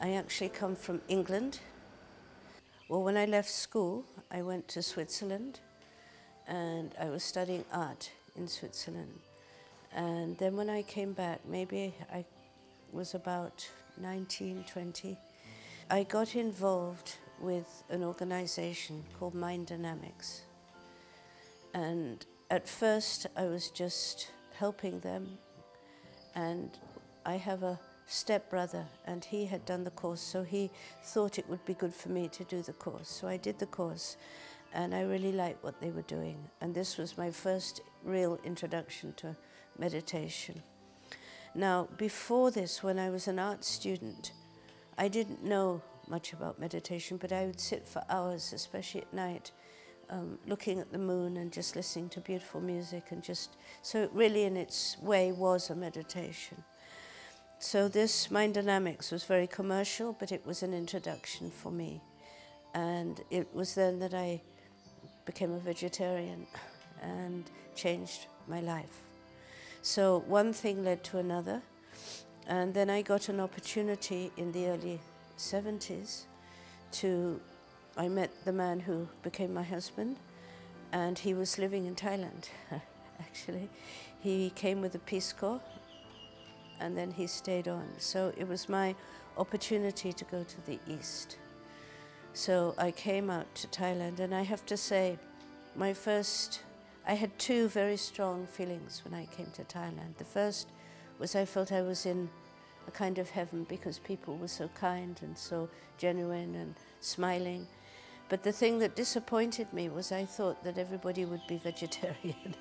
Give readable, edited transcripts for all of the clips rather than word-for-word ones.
I actually come from England. Well, when I left school, I went to Switzerland and I was studying art in Switzerland. And then when I came back, maybe I was about 19, 20, I got involved with an organization called Mind Dynamics. And at first I was just helping them, and I have a stepbrother and he had done the course, so he thought it would be good for me to do the course. So I did the course and I really liked what they were doing, and this was my first real introduction to meditation. Now, before this, when I was an art student, I didn't know much about meditation, but I would sit for hours, especially at night, looking at the moon and just listening to beautiful music, and so it really in its way was a meditation. So this Mind Dynamics was very commercial, but it was an introduction for me. And it was then that I became a vegetarian and changed my life. So one thing led to another, and then I got an opportunity in the early 70s I met the man who became my husband, and he was living in Thailand, actually. He came with the Peace Corps, and then he stayed on. So it was my opportunity to go to the East. So I came out to Thailand, and I have to say, I had two very strong feelings when I came to Thailand. The first was I felt I was in a kind of heaven because people were so kind and so genuine and smiling. But the thing that disappointed me was I thought that everybody would be vegetarian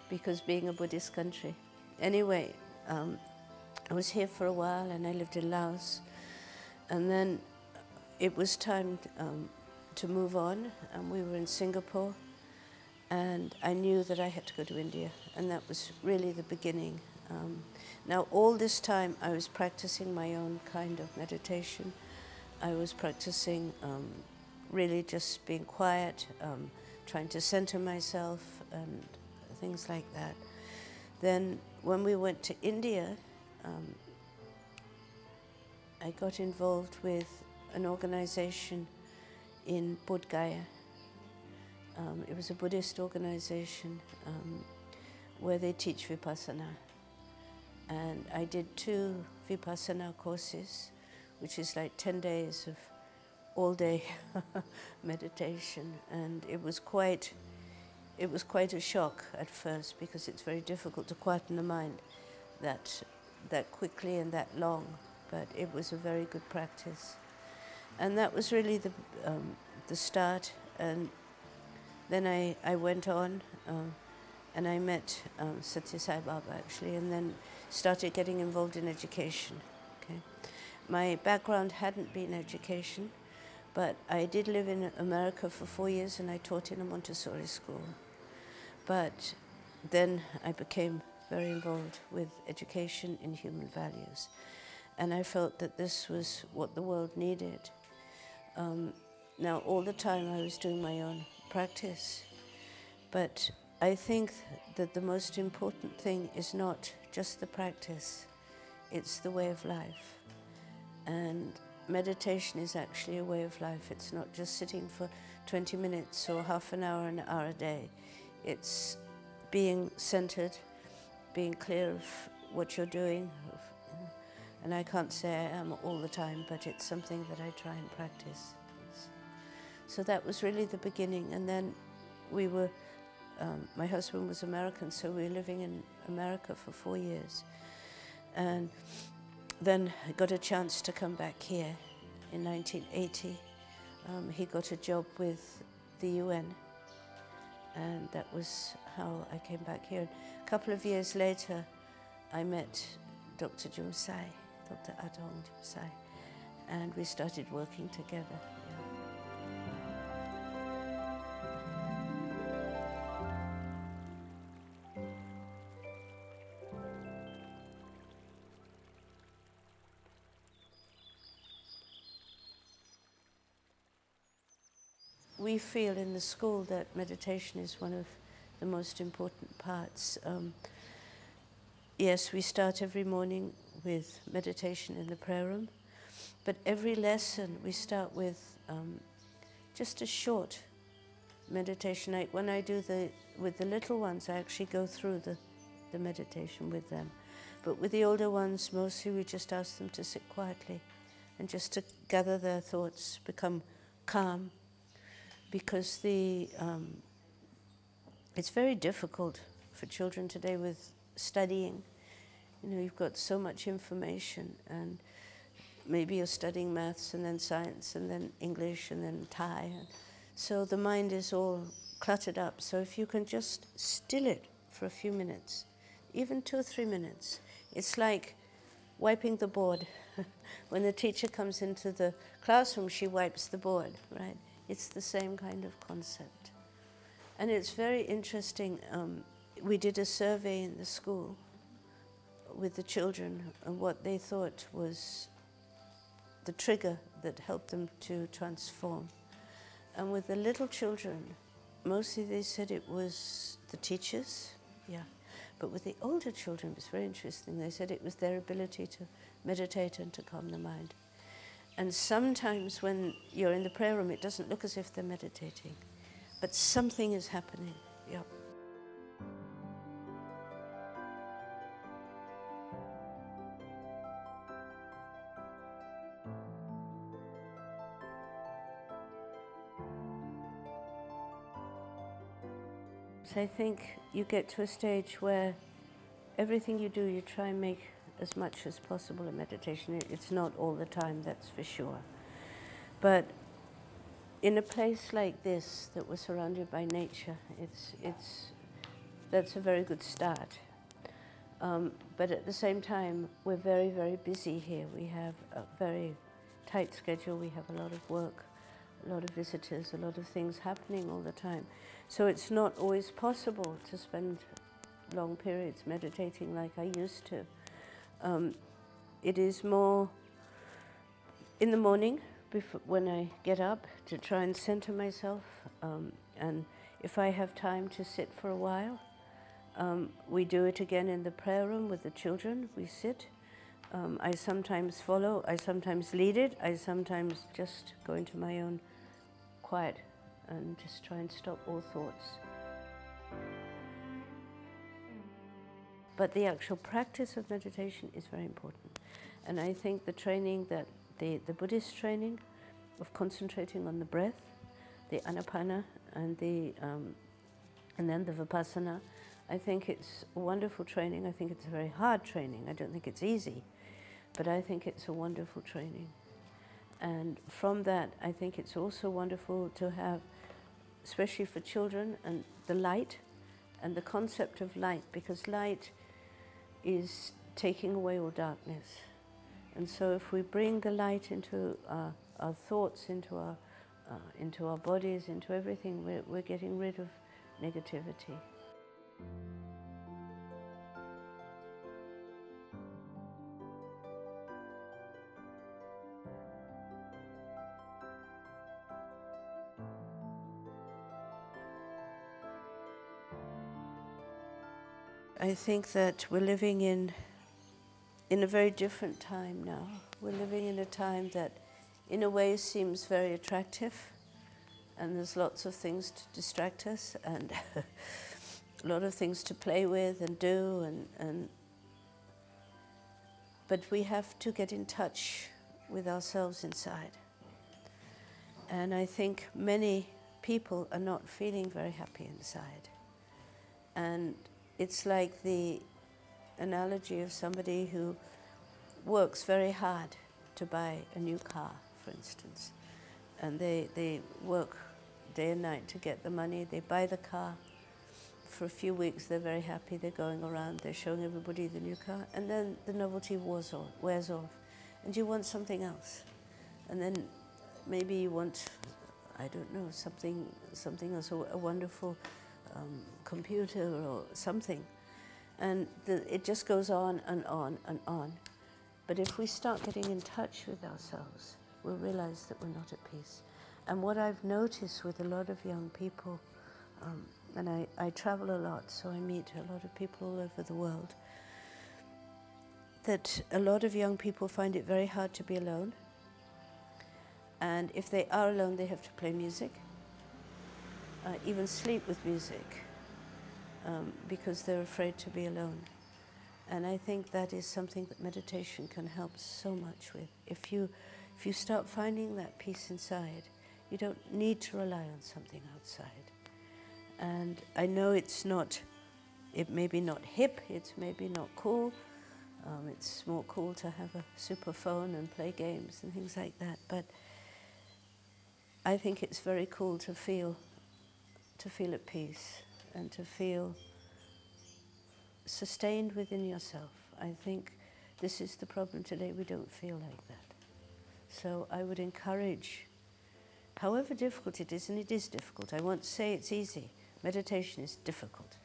because being a Buddhist country. Anyway, I was here for a while and I lived in Laos, and then it was time to move on, and we were in Singapore, and I knew that I had to go to India, and that was really the beginning. Now all this time I was practicing my own kind of meditation. I was practicing really just being quiet, trying to center myself and things like that. Then when we went to India, I got involved with an organization in Bodh Gaya. It was a Buddhist organization where they teach Vipassana. And I did 2 Vipassana courses, which is like 10 days of all-day meditation. And it was quite a shock at first, because it's very difficult to quieten the mind that quickly and that long. But it was a very good practice. And that was really the start. And then I went on and I met Satya Sai Baba, actually, and then started getting involved in education. Okay. My background hadn't been education, but I did live in America for 4 years and I taught in a Montessori school. But then I became very involved with education in human values. And I felt that this was what the world needed. Now, all the time I was doing my own practice, but I think that the most important thing is not just the practice, it's the way of life. And meditation is actually a way of life. It's not just sitting for 20 minutes or half an hour a day. It's being centered, being clear of what you're doing. And I can't say I am all the time, but it's something that I try and practice. So that was really the beginning. And then my husband was American, so we were living in America for 4 years. And then I got a chance to come back here in 1980. He got a job with the UN, and that was how I came back here. A couple of years later, I met Dr. Jumsai, Dr. Adong Jumsai, and we started working together. We feel in the school that meditation is one of the most important parts. Yes, we start every morning with meditation in the prayer room, But every lesson we start with just a short meditation. When I do with the little ones, I actually go through the meditation with them. But with the older ones, mostly we just ask them to sit quietly and just to gather their thoughts, become calm, because it's very difficult for children today with studying. You know, you've got so much information, and maybe you're studying maths and then science and then English and then Thai. So the mind is all cluttered up. So if you can just still it for a few minutes, even 2 or 3 minutes, it's like wiping the board. When the teacher comes into the classroom, she wipes the board, right? It's the same kind of concept. And it's very interesting. We did a survey in the school with the children and what they thought was the trigger that helped them to transform. And with the little children, mostly they said it was the teachers, yeah. But with the older children, it was very interesting. They said it was their ability to meditate and to calm the mind. And sometimes when you're in the prayer room, it doesn't look as if they're meditating, but something is happening, yeah. So I think you get to a stage where everything you do, you try and make as much as possible a meditation. It's not all the time, that's for sure. But in a place like this, that we're surrounded by nature, that's a very good start. But at the same time, we're very, very busy here. We have a very tight schedule. We have a lot of work, a lot of visitors, a lot of things happening all the time. So it's not always possible to spend long periods meditating like I used to. It is more in the morning, when I get up, to try and center myself. And if I have time to sit for a while, we do it again in the prayer room with the children. We sit. I sometimes follow, I sometimes lead it, I sometimes just go into my own quiet and just try and stop all thoughts. But the actual practice of meditation is very important. And I think the training that the Buddhist training of concentrating on the breath, the anapana, and then the vipassana, I think it's a wonderful training. I think it's a very hard training. I don't think it's easy, but I think it's a wonderful training. And from that, I think it's also wonderful to have, especially for children, and the light and the concept of light, because light is taking away all darkness. And so if we bring the light into our thoughts, into our bodies, into everything, we're getting rid of negativity. I think that we're living in a very different time now. We're living in a time that, in a way, seems very attractive, and there's lots of things to distract us, and a lot of things to play with and do, but we have to get in touch with ourselves inside. And I think many people are not feeling very happy inside. And it's like the analogy of somebody who works very hard to buy a new car, for instance. And they work day and night to get the money. They buy the car. For a few weeks, they're very happy. They're going around. They're showing everybody the new car. And then the novelty wears off. And you want something else. And then maybe you want, I don't know, something else, a wonderful computer or something. And it just goes on and on and on. But if we start getting in touch with ourselves, we'll realize that we're not at peace. And what I've noticed with a lot of young people, and I travel a lot, so I meet a lot of people all over the world, that a lot of young people find it very hard to be alone. And if they are alone, they have to play music, even sleep with music, because they're afraid to be alone. And I think that is something that meditation can help so much with. If you start finding that peace inside, you don't need to rely on something outside. And I know it may be not hip, it's maybe not cool. It's more cool to have a super phone and play games and things like that. But I think it's very cool to feel at peace and to feel sustained within yourself. I think this is the problem today, we don't feel like that. So I would encourage, however difficult it is, and it is difficult, I won't say it's easy, meditation is difficult.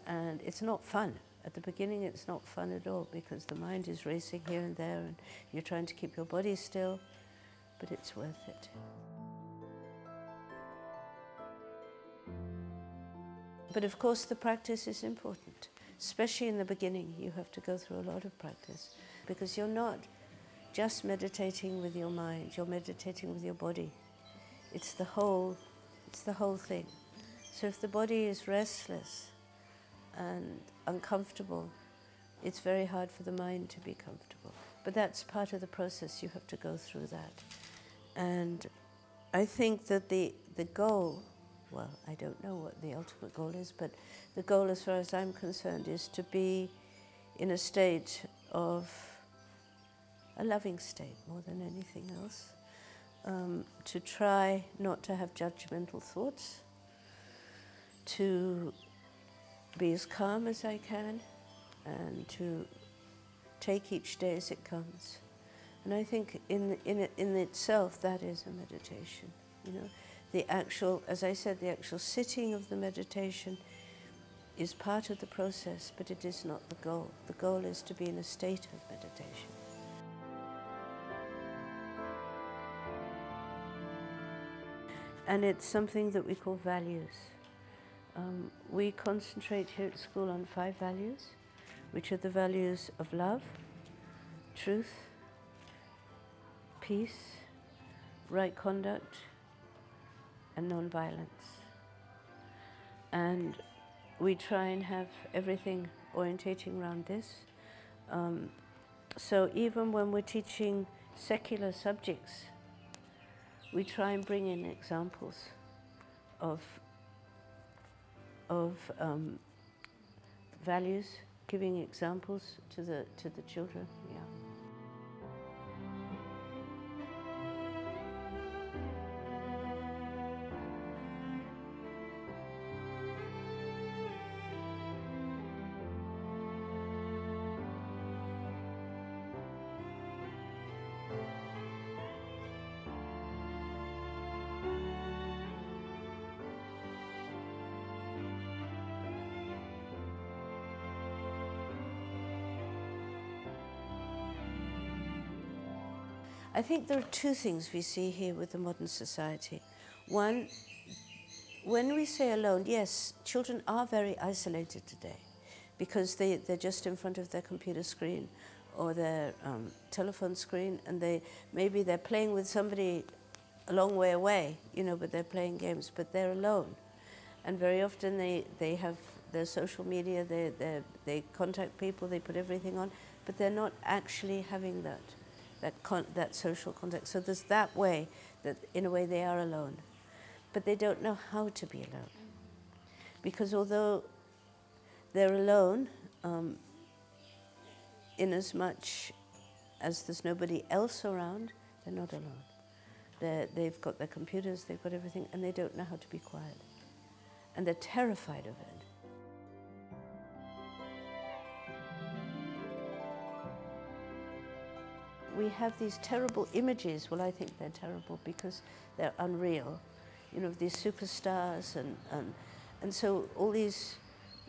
And it's not fun. At the beginning it's not fun at all because the mind is racing here and there and you're trying to keep your body still, but it's worth it. But of course the practice is important. Especially in the beginning, you have to go through a lot of practice because you're not just meditating with your mind, you're meditating with your body. It's the whole thing. So if the body is restless and uncomfortable, it's very hard for the mind to be comfortable. But that's part of the process, you have to go through that. And I think that the goal, well, I don't know what the ultimate goal is, but the goal as far as I'm concerned is to be in a state of a loving state more than anything else. To try not to have judgmental thoughts, to be as calm as I can, and to take each day as it comes. And I think in itself that is a meditation, you know. The actual, as I said, the actual sitting of the meditation is part of the process, but it is not the goal. The goal is to be in a state of meditation. And it's something that we call values. We concentrate here at school on 5 values, which are the values of love, truth, peace, right conduct, and non-violence. And we try and have everything orientating around this. So even when we're teaching secular subjects, we try and bring in examples of values, giving examples to the children. Yeah. I think there are 2 things we see here with the modern society. One, when we say alone, yes, children are very isolated today because they're just in front of their computer screen or their telephone screen, and maybe they're playing with somebody a long way away, you know, but they're playing games, but they're alone. And very often they have their social media, they contact people, they put everything on, but they're not actually having that social contact. So there's that way, that in a way they are alone. But they don't know how to be alone. Because although they're alone, in as much as there's nobody else around, they're not alone. They've got their computers, they've got everything, and they don't know how to be quiet. And they're terrified of it. We have these terrible images. Well, I think they're terrible because they're unreal. You know, these superstars, and so all these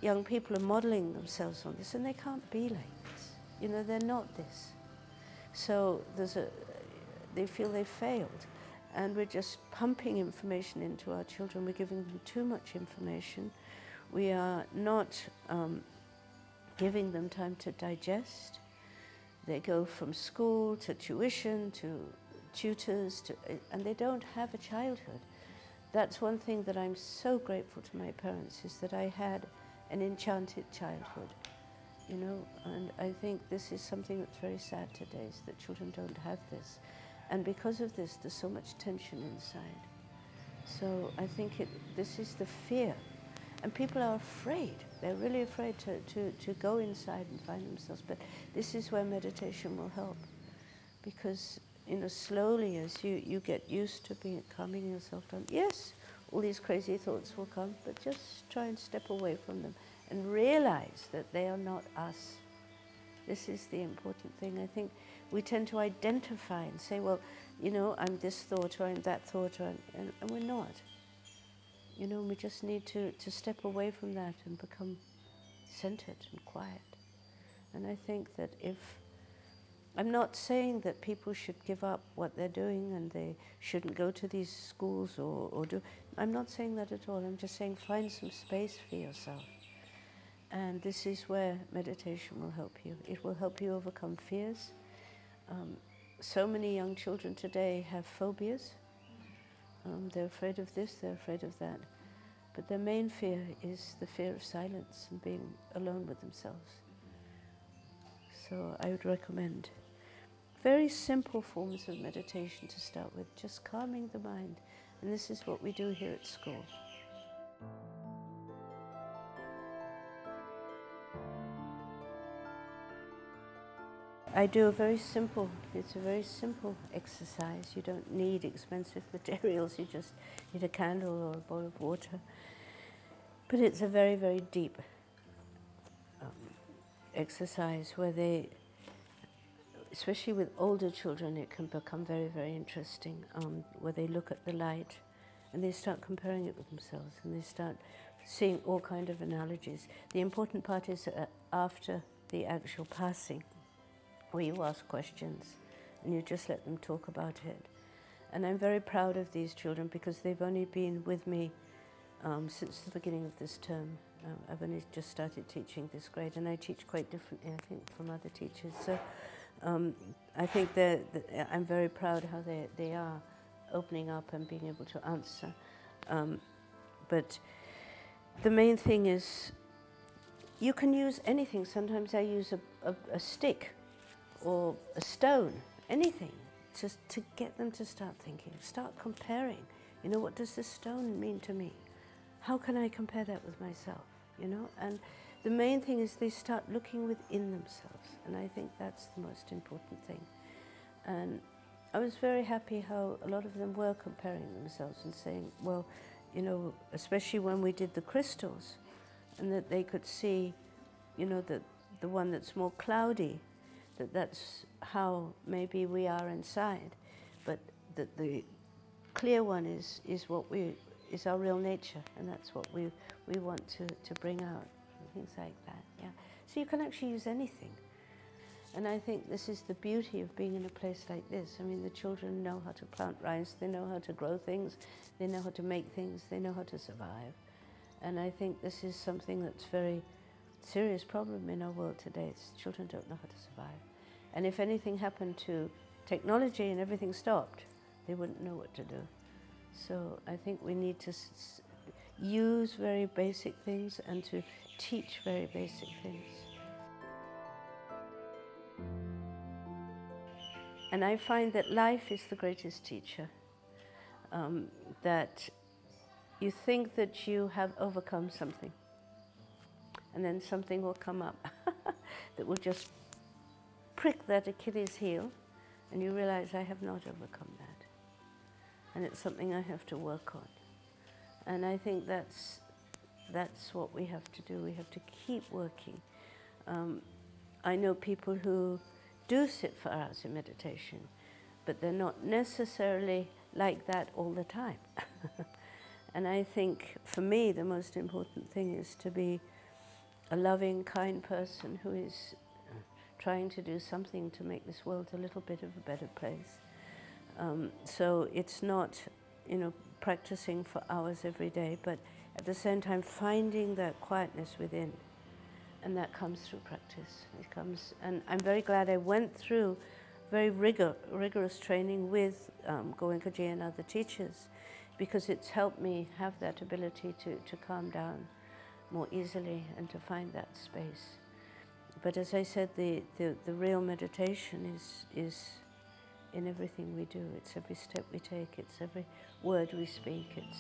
young people are modeling themselves on this, and they can't be like this. You know, they're not this. So they feel they've failed. And we're just pumping information into our children. We're giving them too much information. We are not giving them time to digest. They go from school to tuition tutors, and they don't have a childhood. That's one thing that I'm so grateful to my parents, is that I had an enchanted childhood, you know, and I think this is something that's very sad today, is that children don't have this. And because of this, there's so much tension inside. So I think this is the fear. And people are afraid. They're really afraid to go inside and find themselves. But this is where meditation will help. Because, you know, slowly as you get used to calming yourself down, yes, all these crazy thoughts will come, but just try and step away from them and realize that they are not us. This is the important thing. I think we tend to identify and say, well, you know, I'm this thought or I'm that thought, and we're not. You know, we just need to step away from that and become centered and quiet. And I think that I'm not saying that people should give up what they're doing and they shouldn't go to these schools or do, I'm not saying that at all. I'm just saying find some space for yourself. And this is where meditation will help you. It will help you overcome fears. So many young children today have phobias. They're afraid of this, they're afraid of that. But their main fear is the fear of silence and being alone with themselves. So I would recommend very simple forms of meditation to start with, just calming the mind. And this is what we do here at school. I do it's a very simple exercise. You don't need expensive materials, you just need a candle or a bowl of water. But it's a very, very deep exercise where especially with older children, it can become very, very interesting, where they look at the light and they start comparing it with themselves and they start seeing all kinds of analogies. The important part is after the actual passing, where you ask questions and you just let them talk about it. And I'm very proud of these children because they've only been with me since the beginning of this term. I've only just started teaching this grade, and I teach quite differently, I think, from other teachers. So I think I'm very proud how they are opening up and being able to answer. But the main thing is you can use anything. Sometimes I use a stick or a stone, anything, just to get them to start thinking, start comparing. You know, what does this stone mean to me? How can I compare that with myself, you know? And the main thing is they start looking within themselves, and I think that's the most important thing. And I was very happy how a lot of them were comparing themselves and saying, well, you know, especially when we did the crystals, and that they could see, you know, that the one that's more cloudy, that's how maybe we are inside, but that the clear one is our real nature, and that's what we want to bring out, things like that. Yeah. So you can actually use anything, and I think this is the beauty of being in a place like this. I mean, the children know how to plant rice, they know how to grow things, they know how to make things, they know how to survive, and I think this is something that's very serious problem in our world today. Children don't know how to survive. And if anything happened to technology and everything stopped, they wouldn't know what to do. So I think we need to use very basic things and to teach very basic things. And I find that life is the greatest teacher. That you think that you have overcome something, and then something will come up that will just prick that Achilles heel, and you realize I have not overcome that. And it's something I have to work on. And I think that's what we have to do. We have to keep working. I know people who do sit for hours in meditation, but they're not necessarily like that all the time. And I think, for me, the most important thing is to be a loving, kind person who is trying to do something to make this world a little bit of a better place. So it's not, you know, practicing for hours every day, but at the same time finding that quietness within, and that comes through practice. It comes, and I'm very glad I went through very rigorous training with Goenkaji and other teachers, because it's helped me have that ability to calm down more easily and to find that space. But as I said, the real meditation is in everything we do. It's every step we take. It's every word we speak. It's